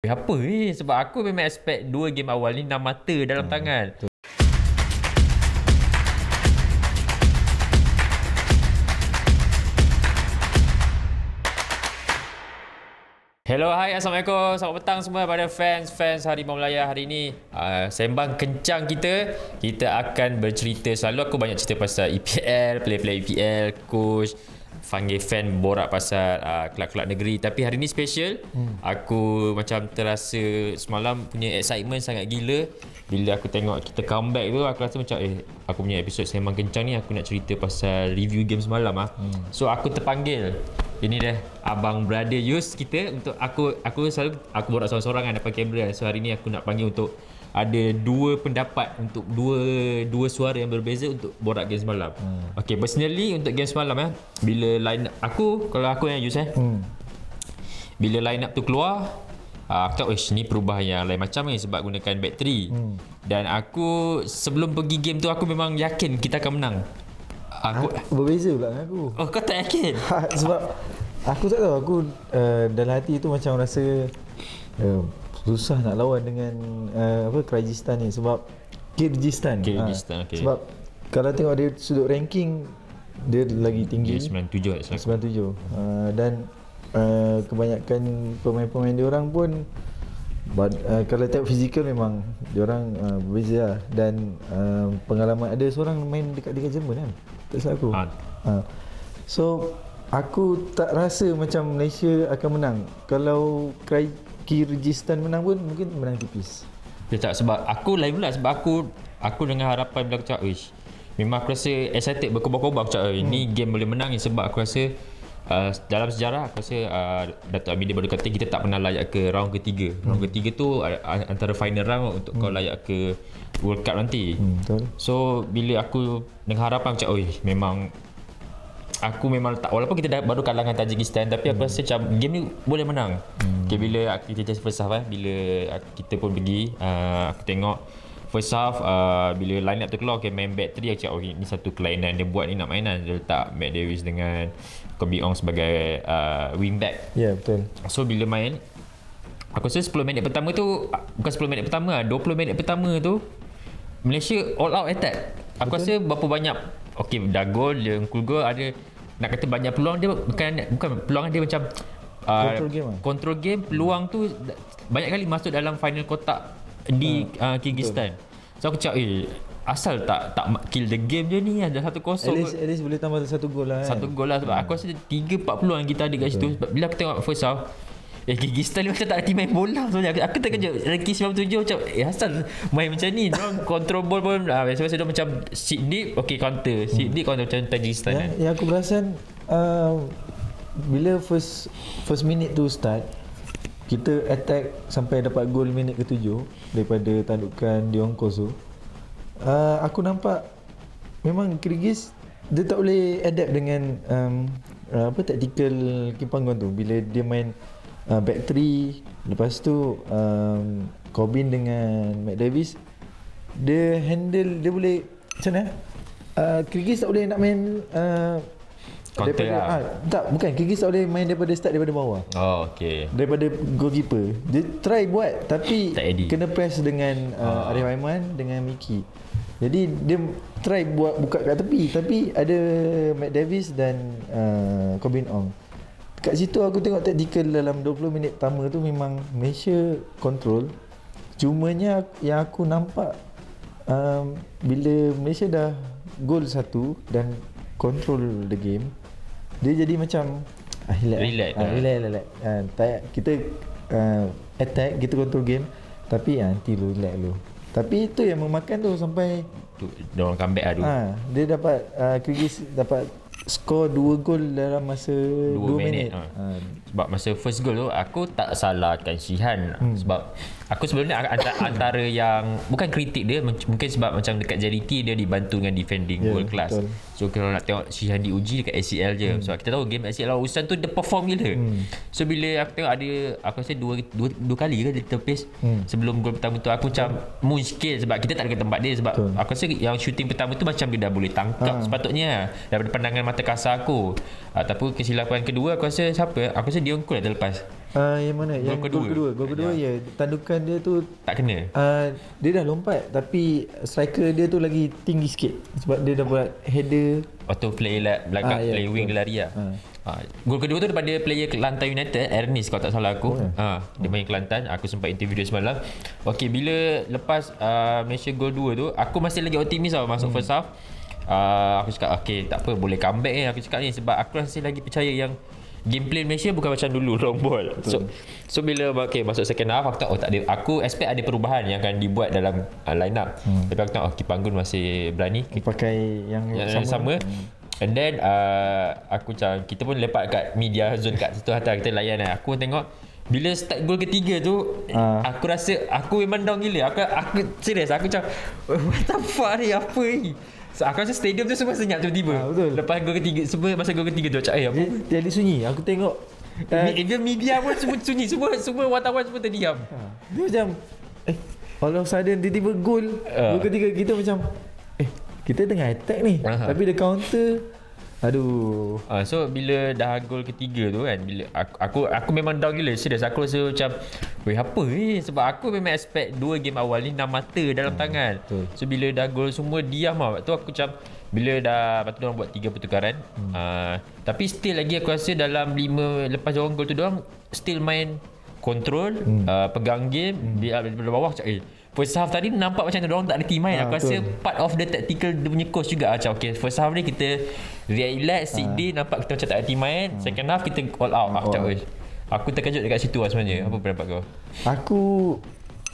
Apa ni? Sebab aku memang expect dua game awal ni 6 mata dalam tangan. Hello, hai, Assalamualaikum. Selamat petang semua pada fans Harimau Melaya. Hari ni sembang kencang kita akan bercerita. Selalu aku banyak cerita pasal EPL, player-player EPL, coach, panggil fan borak pasal kelab-kelab negeri. Tapi hari ni special. Aku macam terasa semalam punya excitement sangat gila bila aku tengok kita comeback tu. Aku rasa macam aku punya episod sembang kencang ni aku nak cerita pasal review game semalam So aku terpanggil. Ini dah abang brother Yus kita untuk aku selalu aku borak seorang-seorang kan depan kamera. So hari ni aku nak panggil untuk ada dua pendapat untuk dua suara yang berbeza untuk borak game semalam. Okay, personally untuk game semalam bila line up kalau aku yang Yus bila line up tu keluar, aku tahu ni perubahan yang lain macam ni sebab gunakan bateri. Dan aku sebelum pergi game tu aku memang yakin kita akan menang. Aku berbeza pula dengan aku. Oh, kau tak yakin? Sebab aku tak tahu, aku dalam hati tu macam rasa susah nak lawan dengan Kyrgyzstan ni sebab Kyrgyzstan. Okay. Sebab kalau tengok dia sudut ranking dia lagi tinggi, 97. Dan kebanyakan pemain-pemain dia orang pun kalau tengok fizikal memang dia orang berbeza lah. Dan pengalaman ada seorang main dekat Liga Jerman kan, tak salah aku. So aku tak rasa macam Malaysia akan menang. Kalau Kyrgyzstan menang pun mungkin menang tipis. Dia tak, sebab aku lain pula. Sebab aku dengan harapan bila aku cakap memang aku rasa excited berkobar-kobar. Aku cakap ni game boleh menang ni. Sebab aku rasa dalam sejarah aku rasa Datuk Amin dia baru kata kita tak pernah layak ke round ketiga. Round ketiga tu antara final round untuk kau layak ke World Cup nanti. Betul. So bila aku dengan harapan macam aku memang tak, walaupun kita baru kalah dengan Tajikistan, tapi aku rasa macam game ni boleh menang. Okay, bila kita just first half bila kita pun pergi aku tengok first half bila line up tu keluar, main back tadi aku cakap ni satu kelainan dia buat ni nak mainan. Dia letak Matt Davis dengan Kobe Ong sebagai wingback. Ya, betul. So bila main aku rasa 10 minit pertama tu, bukan 10 minit pertama 20 minit pertama tu Malaysia all out attack. Aku rasa berapa banyak dah gol, dia cool goal, ada nak kata banyak peluang dia, bukan peluang dia macam control game. Peluang tu banyak kali masuk dalam final kotak di Kyrgyzstan. So aku cakap asal tak kill the game je ni, ada 1-0. At least boleh tambah satu gol lah. Satu gol lah sebab aku rasa 3-4 peluang kita ada kat situ. Sebab bila aku tengok first half Kyrgyzstan ni macam tak ada main bola. Sebenarnya aku terkejut ranking 97 macam asal main macam ni. Diorang control ball pun biasa-biasa dia macam sit deep, counter, sit deep counter macam Tajikistan. Yang aku perasan bila first minute tu start, kita attack sampai dapat gol minit ke-7 daripada tandukan Dion Koso. Aku nampak memang Kyrgyz dia tak boleh adapt dengan tactical Kim Panggon tu bila dia main back 3. Lepas tu Corbin dengan Matt Davis dia handle, dia boleh macam mana Kyrgyz tak boleh nak main bukan Kyrgyz tak boleh main daripada start, daripada bawah. Daripada goalkeeper dia try buat tapi kena press dengan Arif Aiman dengan Miki. Jadi dia try buka kat tepi, tapi ada Matt Davis dan Corbin Ong. Kat situ aku tengok tactical dalam 20 minit pertama tu memang Malaysia control. Cumanya yang aku nampak bila Malaysia dah gol 1 dan control the game, dia jadi macam relax. Kita attack, kita control game, tapi nanti relax dulu. Tapi itu yang memakan tu sampai diorang comeback dulu. Dia dapat Kyrgyz dapat skor 2 gol dalam masa 2 minit. Sebab masa first goal tu aku tak salahkan Shihan. Sebab aku sebelum ni antara yang bukan kritik dia, mungkin sebab macam dekat JDT dia dibantu dengan defending world class. Betul. So kalau nak tengok Shihan diuji dekat ACL je. Sebab kita tahu game ACL lawan Ulsan tu dia perform gila. So bila aku tengok aku rasa dua kali ke dia terpis sebelum gol pertama tu, aku macam muskil sebab kita tak ada kat tempat dia. Sebab aku rasa yang shooting pertama tu macam dia dah boleh tangkap sepatutnya daripada pandangan mata kasar aku. Tapi kesilapan kedua aku rasa siapa? Aku rasa Dion Kool dah terlepas. Yang mana? Yang gol kedua ya. Tandukan dia tu tak kena. Dia dah lompat tapi striker dia tu lagi tinggi sikit sebab dia dah buat header. Auto play belakang, play wing lari lah. Gol kedua tu daripada player Kelantan United, Ernest kalau tak salah aku. Dia main Kelantan. Aku sempat interview dia semalam. Okey, bila lepas Malaysia gol 2 tu, aku masih lagi optimis tau masuk first half. Aku cakap okey, tak apa, boleh comeback ni. Aku cakap ni sebab aku masih lagi percaya yang gameplay Malaysia bukan macam dulu long ball. So bila masuk second half, aku tak tak ada, aku expect ada perubahan yang akan dibuat dalam line up. Tapi aku tengok Kipanggun masih berani pakai yang sama. And then aku macam kita pun lepak kat media zone kat situ atas, kita layan lah. Aku tengok bila start gol ketiga tu, aku rasa aku memang down gila. Aku serius, aku macam what the fuck ni, apa ni? So, aku rasa stadium tu semua senyap tiba-tiba. Betul. Lepas gol ketiga, semua masa gol ketiga tu macam apa? Dia sunyi. Aku tengok media pun semua sunyi, semua wartawan semua terdiam. Dia macam all of a sudden tiba-tiba gol ketiga, kita macam kita tengah attack ni. Tapi dia counter. Aduh. So bila dah gol ketiga tu kan, bila aku memang down gila. Serius, aku rasa macam apa ni, sebab aku memang expect 2 game awal ni 6 mata dalam tangan. So bila dah gol semua diam lah. Tu aku macam bila dah lepas tu diorang buat 3 pertukaran. Tapi still lagi aku rasa dalam 5 lepas diorang gol tu, diorang still main control, pegang game. Dia bawah macam first half tadi nampak macam diorang tak reti main. Aku rasa part of the tactical dia punya coach juga. Macam first half ni kita relax, sikit, nampak kita macam tak reti main. Second half kita all out. Aku terkejut dekat situ lah sebenarnya. Apa pendapat kau? Aku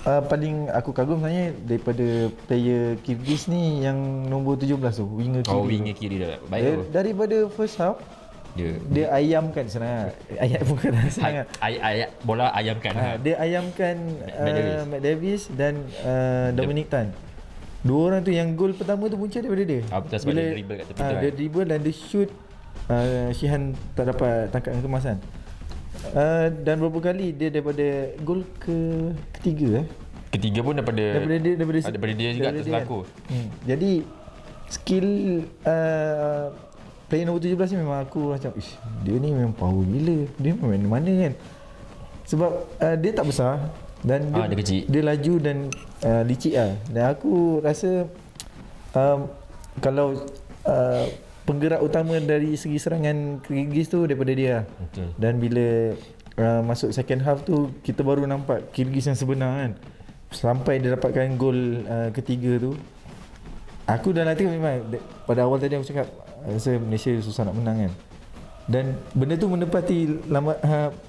paling aku kagum sebenarnya daripada player Kyrgyz ni yang nombor 17 tu, winger kiri. Winger kiri dah baik. Daripada first half dia ayamkan serangan. Ayat bukan serangan. Ayat bola ayamkan. Dia ayamkan Matt Davis dan Dominic Tan. Dua orang tu yang gol pertama tu punca daripada dia. Betul, sebab dia dribble kat tepi tu. Dia dribble dan dia shoot. Shihan tak dapat tangkap kemasan. Dan beberapa kali dia daripada gol ketiga Ketiga pun daripada dia juga atas laku. Jadi skill player nombor 17 ni memang aku macam dia ni memang power gila. Dia main mana kan. Sebab dia tak besar dan dia kecil. Dia laju dan licik lah. Dan aku rasa kalau penggerak utama dari segi serangan Kyrgyz tu daripada dia. Okay. Dan bila masuk second half tu, kita baru nampak Kyrgyz yang sebenar kan. Sampai dia dapatkan gol ketiga tu, aku dah nanti memang pada awal tadi aku cakap rasa Malaysia susah nak menang kan. Dan benda tu menepati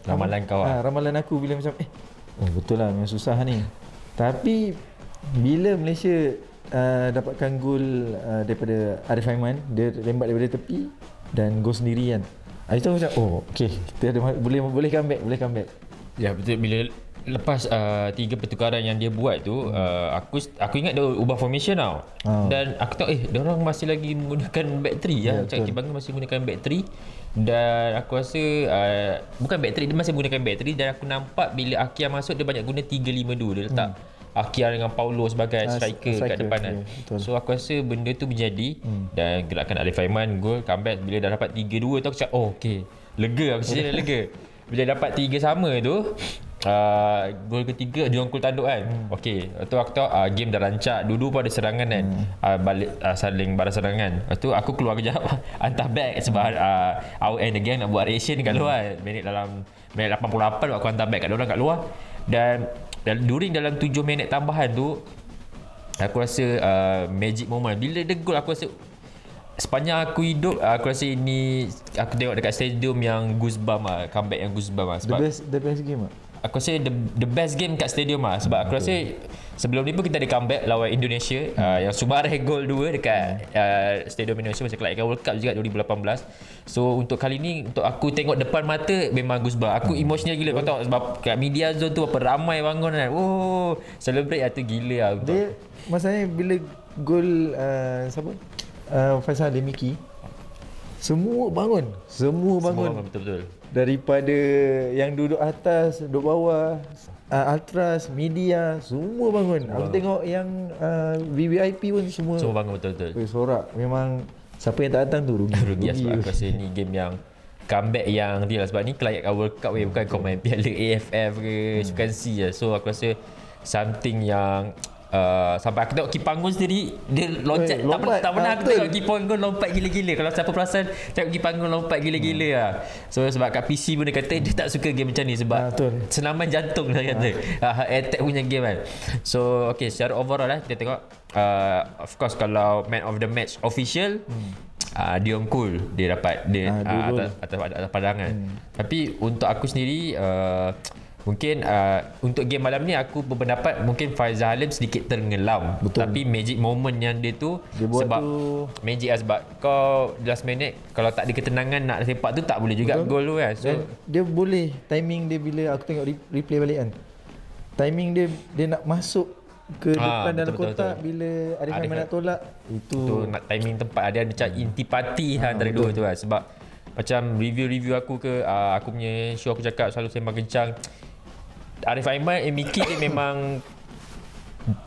ramalan kau ramalan aku bila macam betul lah memang susah ni. Tapi bila Malaysia dapatkan gol daripada Arif Aiman, dia lembat daripada tepi dan gol sendiri kan. Itu aku macam okey, kita ada boleh comeback. Ya betul. Bila lepas 3 pertukaran yang dia buat tu, aku ingat dia ubah formation tau. Dan aku tahu dia orang masih lagi menggunakan back 3 lah. Macam Kipanggun masih menggunakan back 3. Dan aku rasa bukan back 3, dia masih menggunakan back 3. Dan aku nampak bila Akyar masuk, dia banyak guna 3-5-2. Dia letak Akyar dengan Paulo sebagai striker kat depan kan. So aku rasa benda tu menjadi. Dan gerakan Arif Aiman gol comeback. Bila dah dapat 3-2 tu aku cakap okey, lega. Aku cakap lega. Bila dapat 3 sama tu, gol ketiga dia orang gol tanduk kan. Okey, tu aku tahu game dah rancak. Dulu pun ada serangan kan. Balik saling balas serangan. Lepas tu aku keluar kejap hantar back sebab our end again nak buat reaction kat luar. Minit 88 aku hantar back kat orang kat luar. Dan during dalam 7 minit tambahan tu, aku rasa magic moment. Bila dia gol, aku rasa sepanjang aku hidup, aku rasa ini aku tengok dekat stadium yang goosebump comeback yang goosebump sebab the best game aku rasa the best game kat stadium sebab aku rasa sebelum ni pun kita ada comeback lawan Indonesia yang Sumareh gol 2 dekat Stadium Indonesia masa kelahiran World Cup juga 2018. So untuk kali ni, untuk aku tengok depan mata memang goosebump. Aku emotional gila kau tahu sebab kat media zone tu apa ramai bangun kan. Celebrate tu gila lah. Dia masalahnya bila gol siapa? Faisal Demiki, semua bangun betul-betul. Daripada yang duduk atas, duduk bawah, ultras, media, semua bangun. Aku tengok yang VVIP pun semua bangun betul-betul. Sorak. Memang siapa yang tak datang tu rugi sebab aku rasa ni game yang comeback yang dia lah. Sebab ni kelayak World Cup bukan kau main Piala AFF ke Sukan C lah. So aku rasa something yang sampai aku tengok Kipangun sendiri dia loncat tak pernah aku tengok Kipangun lompat gila-gila. Kalau siapa perasan tengok Kipangun lompat gila-gila lah. So sebab kat PC pun dia kata dia tak suka game macam ni sebab senaman jantung lah kata. Attack punya game kan. So okay, secara overall lah kita tengok of course kalau man of the match official Dion Cool dia dapat atas padangan. Tapi untuk aku sendiri mungkin untuk game malam ni aku berpendapat mungkin Faizal Halim sedikit tenggelam. Tapi magic moment yang dia tu dia sebab magic lah, sebab kau last minute kalau tak ada ketenangan nak sepak tu tak boleh juga gol tu kan. So dia boleh timing dia bila aku tengok replay balik kan. Timing dia nak masuk ke depan dalam kotak bila Arif Aiman nak tolak itu nak timing tempat ada macam intipati antara dua tu lah. Sebab macam review aku ke aku punya show aku cakap selalu sembang kencang Arif Aiman Miki dia memang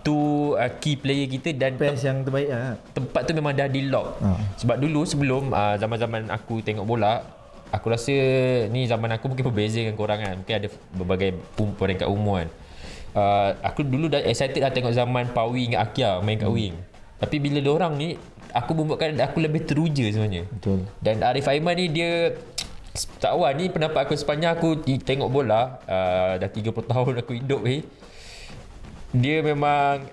tu key player kita dan pace yang terbaik lah. Tempat tu memang dah di lock. Sebab dulu sebelum zaman-zaman aku tengok bola, aku rasa ni zaman aku mungkin berbeza dengan korang kan. Mungkin ada berbagai peringkat umur kan. Aku dulu dah excited dah tengok zaman Pawi dengan Akia main kat wing. Tapi bila diorang ni aku membuatkan aku lebih teruja sebenarnya. Betul. Dan Arif Aiman ni dia tak tahu ni pendapat aku sepanjang aku tengok bola dah 30 tahun aku hidup ni. Dia memang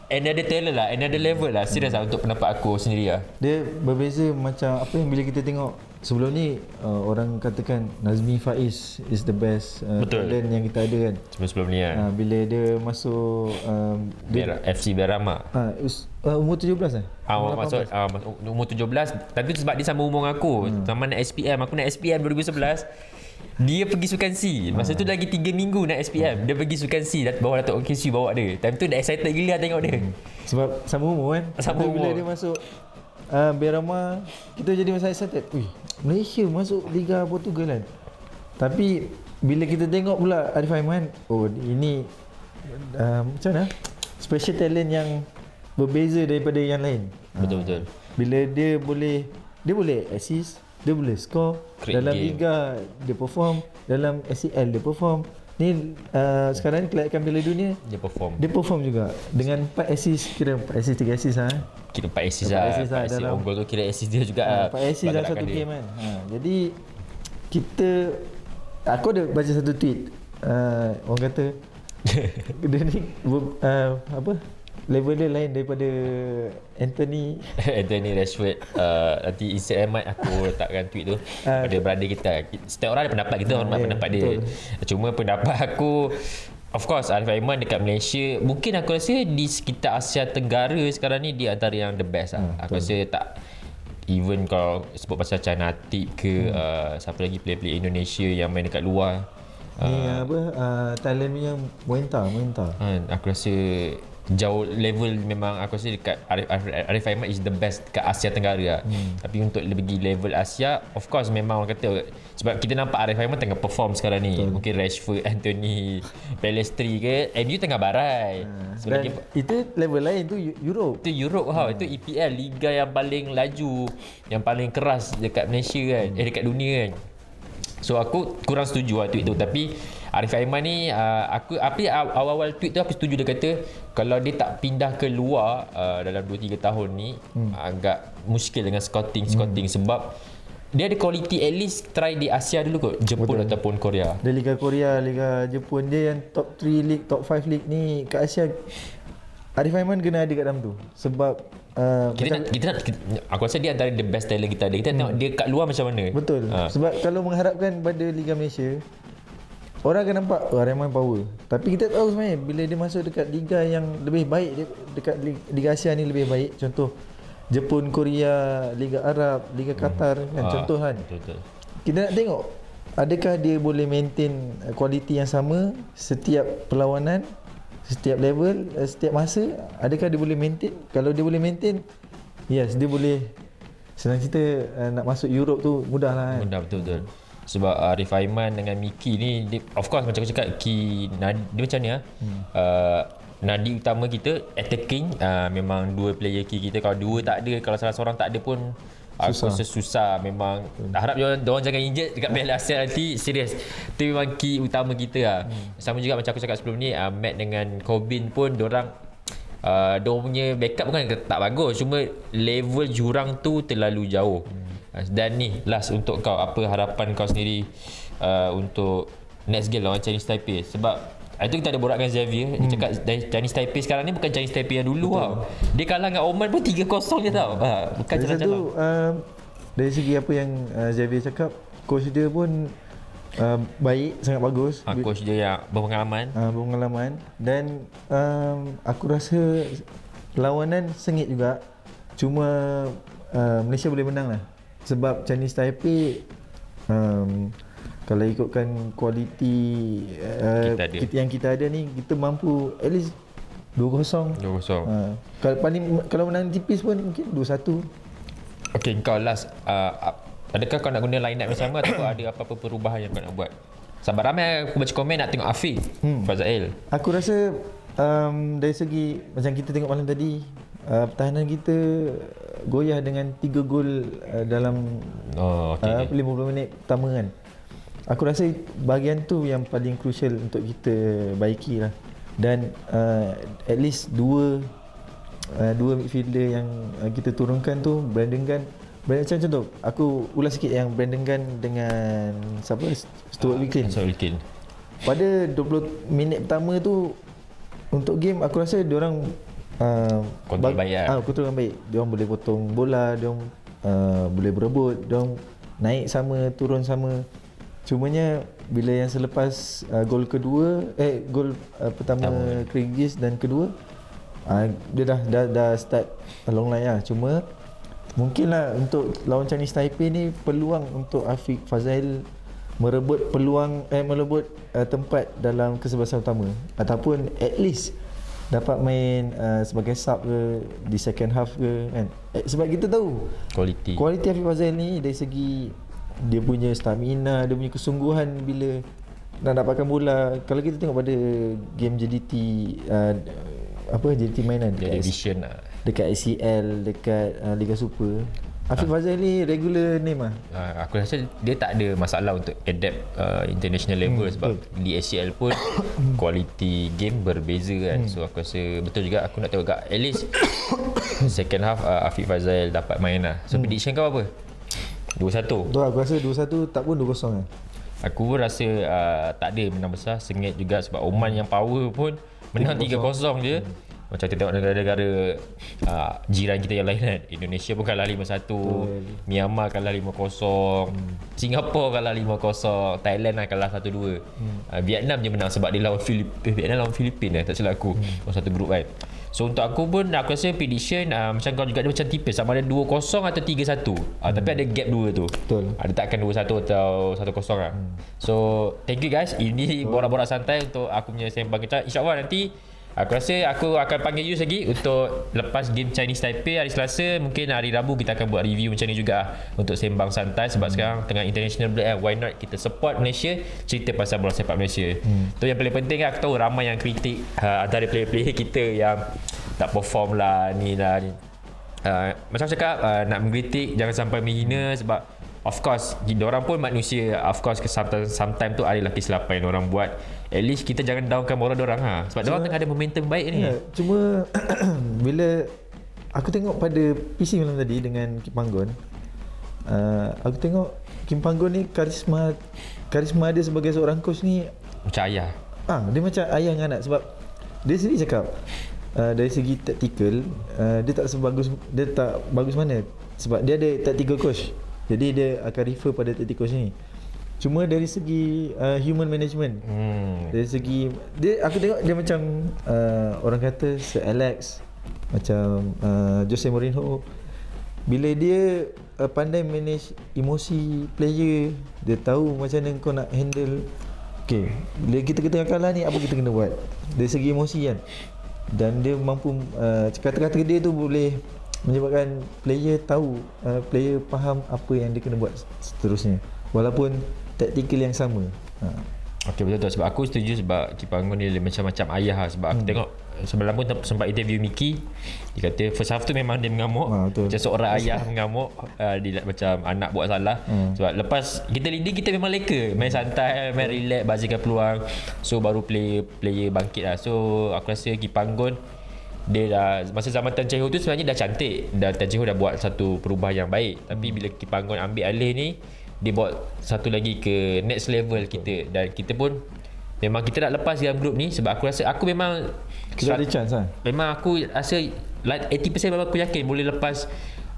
another talent lah, another level lah. Serius lah untuk pendapat aku sendiri lah. Dia berbeza macam apa yang bila kita tengok sebelum ni orang katakan Nazmi Faiz is the best talent yang kita ada kan. Sebelum ni kan. Bila dia masuk FC Berama. Umur 17 masuk umur 17. Tapi tu sebab dia sama umur dengan aku. Sama nak SPM, aku nak SPM 2011. Dia pergi Sukan C. Masa tu lagi 3 minggu nak SPM. Dia pergi Sukan C, bawa Datuk OKC bawa dia. Time tu dah excited gila tengok dia. Sebab sama umur kan. Sama umur. Bila dia masuk Berama, kita jadi masa excited. Malaysia masuk Liga Portugal kan. Tapi bila kita tengok pula Arif Aiman, ini macam mana? Special talent yang berbeza daripada yang lain. Betul-betul. Bila dia boleh assist, dia boleh score dalam game. Liga dia perform, dalam SEL dia perform. Ni sekarang ni kelayakan Piala Dunia dia perform juga dengan 4 assist, kira 4 assist 3 assist kira 4 assist lah. 4 assist on goal tu kira assist dia juga 4 assist dalam satu game kan. Jadi aku ada baca satu tweet orang kata dia ni level dia lain daripada Anthony Rashford. Nanti Instagram aku letakkan tweet tu pada brother kita. Setiap orang ada pendapat, kita hormat pendapat dia. Cuma pendapat aku, of course Arif Aiman dekat Malaysia, mungkin aku rasa di sekitar Asia Tenggara sekarang ni dia antara yang the best lah. Aku rasa tak, even kalau sebut pasal China Tip ke siapa lagi player-player Indonesia yang main dekat luar Thailand punya Muenta. Aku rasa jauh level, memang aku rasa dekat Arif Aiman is the best dekat Asia Tenggara lah. Tapi untuk lebih level Asia, of course memang orang kata, sebab kita nampak Arif Aiman tengah perform sekarang ni. Mungkin Rashford, Anthony, Pelestri ke MU tengah barai. Itu level lain tu Europe. Itu Europe itu EPL, liga yang paling laju, yang paling keras dekat Malaysia kan, dekat dunia kan. So aku kurang setuju lah tweet tu. Tapi Arif Aiman ni awal-awal tweet tu aku setuju. Dia kata kalau dia tak pindah ke luar dalam 2-3 tahun ni agak muskil dengan scouting sebab dia ada quality. At least try di Asia dulu kot, Jepun ataupun Korea. Dia Liga Korea, Liga Jepun, dia yang top 3 league, top 5 league ni kat Asia. Arif Aiman kena ada kat dalam tu sebab kita nak aku rasa dia antara the best talent kita ada. Kita tengok dia kat luar macam mana. Betul. Sebab kalau mengharapkan pada Liga Malaysia, orang akan nampak Arif Aiman power. Tapi kita tahu sebenarnya bila dia masuk dekat liga yang lebih baik, dekat Liga Asia ni lebih baik, contoh Jepun, Korea, Liga Arab, Liga Qatar kan, contoh kan. Betul. Kita nak tengok adakah dia boleh maintain kualiti yang sama setiap perlawanan, setiap level, setiap masa. Adakah dia boleh maintain? Kalau dia boleh maintain, yes, dia boleh. Senang cerita nak masuk Europe tu mudah lah kan. Mudah, betul. Sebab Arif Aiman dengan Miki ni dia, of course macam aku cakap, dia macam ni nadi utama kita attacking, memang dua player key kita. Kalau dua tak ada, kalau salah seorang tak ada pun Aku rasa susah memang. Harap diorang jangan injet dekat Piala Asia nanti. Serius, itu memang key utama kita lah. Sama juga macam aku cakap sebelum ni, Matt dengan Corbin pun diorang punya backup bukan tak bagus, cuma level jurang tu terlalu jauh. Dan ni last untuk kau, apa harapan kau sendiri untuk next game lawan Chinese Taipei? Sebab itu kita ada borak dengan Xavier. Dia cakap Chinese Taipei sekarang ni bukan Chinese Taipei yang dulu tau. Dia kalah dengan Oman pun 3-0 je tau. Bukan macam tu. Dari segi apa yang Xavier cakap, coach dia pun baik, sangat bagus. Coach dia yang berpengalaman. Dan aku rasa lawanan sengit juga. Cuma Malaysia boleh menang lah. Sebab Chinese Taipei kalau ikutkan kualiti yang kita ada ni, kita mampu at least 2-0. Kalau menang tipis pun mungkin 2-1. Okay, kau last, adakah kau nak guna line up yang sama atau ada apa-apa perubahan yang kau nak buat? Sebab ramai aku baca komen nak tengok Afiq Fazail. Aku rasa dari segi macam kita tengok malam tadi, pertahanan kita goyah dengan 3 gol dalam 50 minit pertama kan. Aku rasa bahagian tu yang paling crucial untuk kita baiki lah. Dan at least dua midfielder yang kita turunkan tu, Brandon Gunn. Macam contoh, aku ulas sikit yang Brandon Gunn dengan siapa? Stuart Wiklin. Pada 20 minit pertama tu untuk game, aku rasa diorang kontrol baik lah. Kontrol baik. Diorang boleh potong bola, diorang boleh berebut, diorang naik sama, turun sama. Cumanya bila yang selepas gol pertama Kyrgyz dan kedua, dia dah start long line lah. Cuma mungkinlah untuk lawan Chinese Taipei ni peluang untuk Afiq Fazail merebut tempat dalam kesebelasan utama, ataupun at least dapat main sebagai sub ke di second half ke kan. Sebab kita tahu kualiti Afiq Fazail ni dari segi dia punya stamina, dia punya kesungguhan bila nak dapatkan bola. Kalau kita tengok pada game JDT JDT mainan dekat ACL, dekat Liga Super, Afiq Fazail ni regular name lah. Aku rasa dia tak ada masalah untuk adapt international level sebab di ACL pun quality game berbeza kan. So aku rasa betul juga, aku nak tengok kat at least second half Afiq Fazail dapat main lah. So prediction kau apa? 2-1. Aku rasa 2-1 tak pun 2-0 lah. Aku pun rasa tak ada menang besar, sengit juga sebab Oman yang power pun menang 3-0 je. Macam kita tengok negara-negara jiran kita yang lain kan. Indonesia pun kalah 5-1, Myanmar kalah 5-0, Singapura kalah 5-0, Thailand kalah 1-2. Vietnam je menang sebab dia lawan Filipina tak silap aku. Satu grup kan. So untuk aku pun aku rasa prediction macam kau juga, ada macam tipis sama ada 2-0 atau 3-1. Tapi ada gap 2 tu. Betul. Ada takkan 2-1 atau 1-0 lah. So thank you guys. Ini borak-borak santai untuk aku punya sembang kita. InsyaAllah nanti aku rasa aku akan panggil you lagi untuk lepas game Chinese Taipei hari Selasa. Mungkin hari Rabu kita akan buat review macam ni juga untuk sembang santai. Sebab sekarang tengah international break, why not kita support Malaysia, cerita pasal bola sepak Malaysia. Tu yang paling penting. Aku tahu ramai yang kritik antara player-player kita yang tak perform lah ni. Macam cakap, nak mengkritik jangan sampai menghina. Sebab of course diorang pun manusia. Of course sometimes tu adalah kesilapan yang orang buat. At least kita jangan downkan moral diorang sebab diorang tengah ada momentum baik ni. Cuma bila aku tengok pada PC malam tadi dengan Kim Panggon, aku tengok Kim Panggon ni karisma dia sebagai seorang coach ni macam ayah. Dia macam ayah dengan anak. Sebab dia sendiri cakap dari segi taktikal dia tak bagus mana. Sebab dia ada tactical coach, jadi dia akan refer pada tactical coach ni. Cuma dari segi human management, dari segi dia, aku tengok dia macam orang kata Sir Alex, macam Jose Mourinho. Bila dia pandai manage emosi player, dia tahu macam mana kau nak handle. Okay, bila kita tengah kalah ni, apa kita kena buat dari segi emosi kan. Dan dia mampu kata-kata dia tu boleh menyebabkan player tahu, player faham apa yang dia kena buat seterusnya, walaupun taktikal yang sama. Okay, betul-betul. Sebab aku setuju sebab Kipanggun ni macam-macam ayah lah. Sebab aku tengok semalam pun sempat interview Mickey. Dia kata first half tu memang dia mengamuk. Macam seorang ayah mengamuk. Dia macam anak buat salah. Sebab lepas kita leading, kita memang leka. Main santai, main relax, bazirkan peluang. So baru player bangkit lah. So aku rasa Kipanggun dia dah, masa zaman Tan Cheng Ho tu sebenarnya dah cantik. Tan Cheng Ho dah buat satu perubahan yang baik. Tapi bila Kipanggun ambil alih ni, dia bawa satu lagi ke next level kita. Dan kita pun memang kita nak lepas dalam grup ni. Sebab aku rasa aku memang kita ada chance lah. Memang aku rasa like 80% memang aku yakin boleh lepas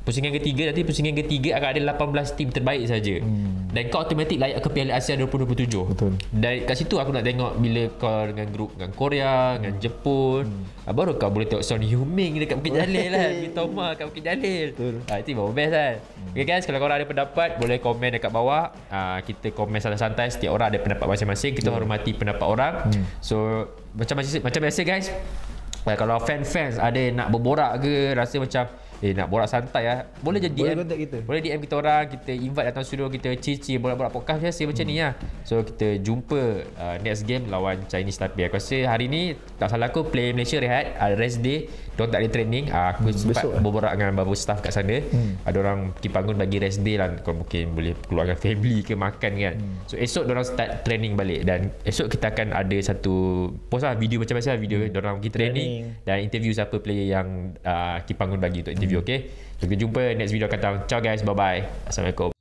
pusingan ketiga. Nanti pusingan ketiga akan ada 18 tim terbaik saja. Dan kau automatik layak ke Piala Asia 2027. Betul. Dan kat situ aku nak tengok bila kau dengan grup dengan Korea, dengan Jepun, baru kau boleh tengok Son Heung-min dekat Bukit Jalil lah. Mitoma kat Bukit Jalil. Itu baru best kan. Okay guys, kalau korang ada pendapat boleh komen dekat bawah. Kita komen santai-santai. Setiap orang ada pendapat masing-masing. Kita hormati pendapat orang. So macam biasa guys, kalau fans ada nak berborak ke, rasa macam nak borak santai lah, boleh je DM. Boleh DM kita orang, kita invite datang studio, kita cici borak-borak podcast biasa macam ni lah. So kita jumpa next game lawan Chinese Taipei. Aku rasa hari ni tak salah aku Play Malaysia rehat, rest day, diorang tak ada training. Aku sempat berborak dengan beberapa staff kat sana. Ada orang Kipanggun bagi rest day lah, kau mungkin boleh keluar dengan family ke makan kan. So esok diorang start training balik. Dan esok kita akan ada satu post lah, video macam biasa, video diorang pergi training dan interview siapa player yang Kipanggun bagi untuk interview. Okay, so kita jumpa next video akan datang. Ciao guys, bye bye, Assalamualaikum.